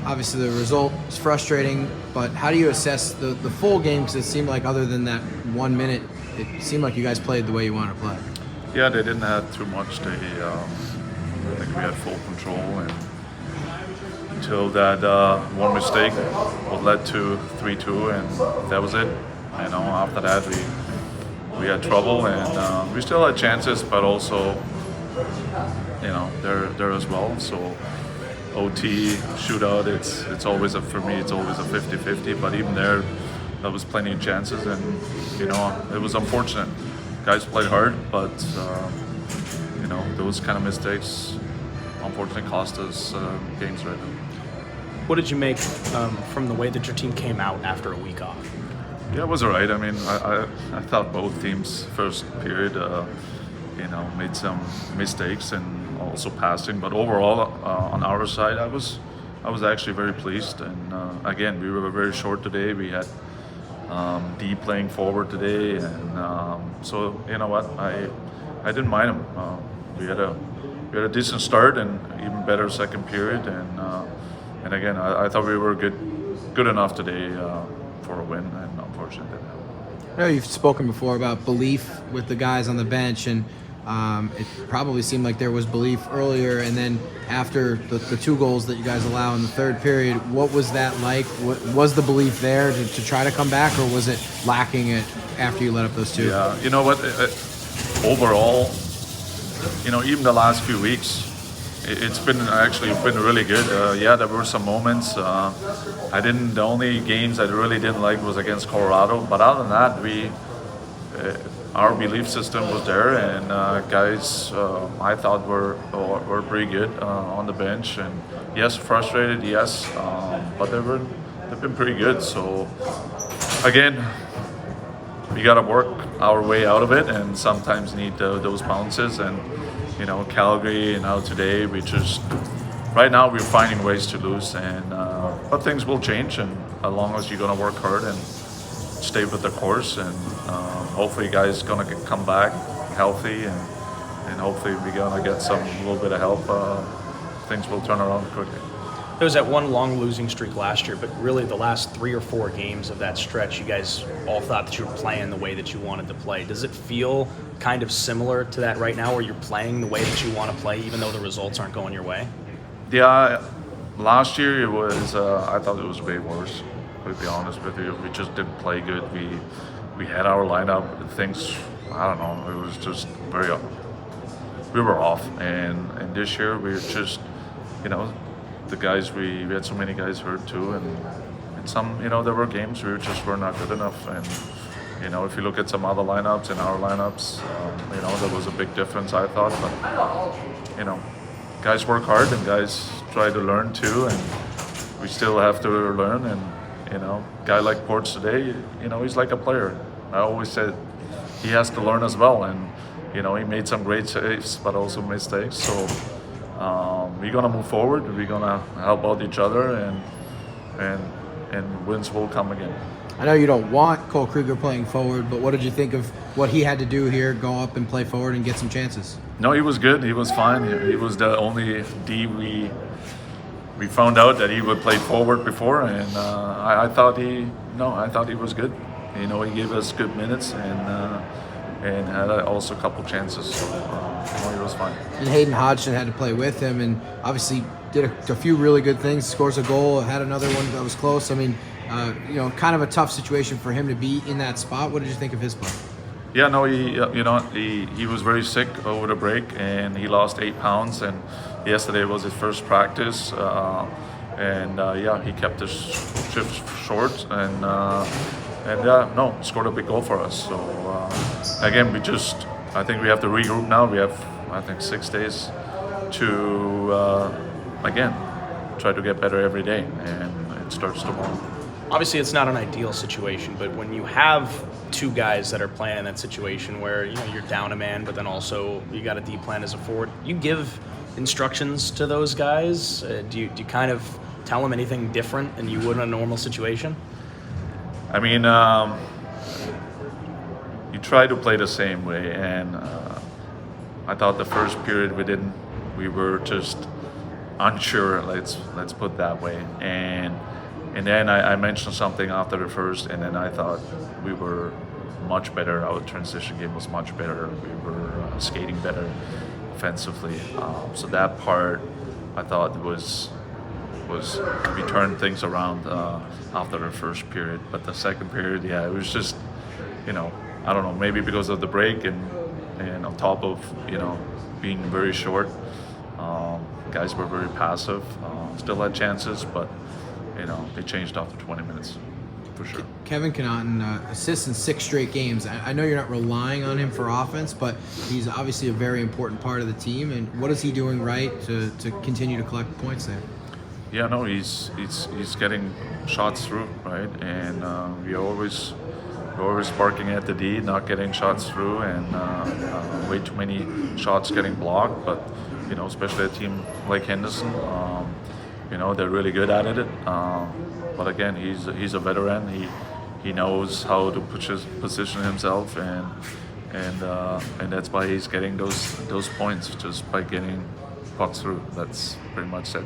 obviously the result is frustrating, but how do you assess the full game? Because it seemed like other than that 1 minute, it seemed like you guys played the way you want to play. Yeah, they didn't have too much. I think we had full control, and until that one mistake what led to 3-2, and that was it. After that we had trouble, and we still had chances, but also there as well. So OT shootout, it's always for me it's always a 50-50. But even there was plenty of chances, and it was unfortunate. Guys played hard, but those kind of mistakes unfortunately cost us games right now. What did you make from the way that your team came out after a week off? Yeah, it was all right. I mean, I thought both teams first period, made some mistakes and also passing. But overall, on our side, I was actually very pleased. And again, we were very short today. We had D playing forward today, and so you know what, I didn't mind them. We had a decent start and even better second period, and again, I thought we were good enough today for a win, and unfortunately didn't happen. I know you've spoken before about belief with the guys on the bench, and it probably seemed like there was belief earlier, and then after the 2 goals that you guys allow in the third period, what was that like? Was the belief there to try to come back, or was it lacking it after you let up those 2? Yeah, you know what? Overall, even the last few weeks, it's been really good. Yeah, there were some moments. The only games I really didn't like was against Colorado, but other than that, our belief system was there, and guys I thought were pretty good on the bench. And yes, frustrated, yes, but they've been pretty good. So again, we got to work our way out of it, and sometimes need those bounces. And Calgary, and now today, right now we're finding ways to lose, and but things will change, and as long as you're gonna work hard and stay with the course, and hopefully guys gonna come back healthy, and hopefully we're gonna get a little bit of help. Things will turn around quickly. There was that one long losing streak last year, but really the last 3 or 4 games of that stretch, you guys all thought that you were playing the way that you wanted to play. Does it feel kind of similar to that right now, where you're playing the way that you want to play, even though the results aren't going your way? Yeah, last year it was. I thought it was way worse. To be honest with you, we just didn't play good. We had our lineup. Things, I don't know. It was just we were off, and this year we were just, the guys, we had so many guys hurt too, and some, there were games we were not good enough. And if you look at some other lineups and our lineups, there was a big difference, I thought. But guys work hard, and guys try to learn too, and we still have to learn. And guy like Ports today, he's like a player. I always said he has to learn as well, and he made some great saves, but also mistakes. So we're gonna move forward. We're gonna help out each other, and wins will come again. I know you don't want Cole Krieger playing forward, but what did you think of what he had to do here, go up and play forward and get some chances? No, he was good. He was fine. He was the only D we found out that he would play forward before, and I thought he was good. He gave us good minutes, and had also a couple chances. So he was fine. And Hayden Hodgson had to play with him, and obviously did a few really good things. Scores a goal, had another one that was close. I mean, kind of a tough situation for him to be in that spot. What did you think of his play? Yeah, no, he was very sick over the break, and he lost 8 pounds. And yesterday was his first practice, he kept his shift short, and scored a big goal for us. So again, I think we have to regroup now. We have, I think, 6 days to again try to get better every day, and it starts tomorrow. Obviously, it's not an ideal situation, but when you have 2 guys that are playing in that situation where you're down a man, but then also you got a D plan as a forward, you give instructions to those guys. Do you kind of tell them anything different than you would in a normal situation? I mean, you try to play the same way, and I thought the first period we were just unsure. Let's put it that way. And then I mentioned something after the first, and then I thought we were much better. Our transition game was much better. We were skating better offensively. So that part I thought was we turned things around after the first period. But the second period, yeah, it was just, I don't know, maybe because of the break and on top of being very short, guys were very passive. Still had chances, but they changed after 20 minutes. For sure. Kevin Connaughton assists in 6 straight games. I know you're not relying on him for offense, but he's obviously a very important part of the team. And what is he doing right to continue to collect points there? Yeah, no, he's getting shots through, right? And we're always barking at the D, not getting shots through, and way too many shots getting blocked. But especially a team like Henderson, they're really good at it. But again, he's a veteran. He knows how to position himself, and that's why he's getting those points just by getting pucks through. That's pretty much it.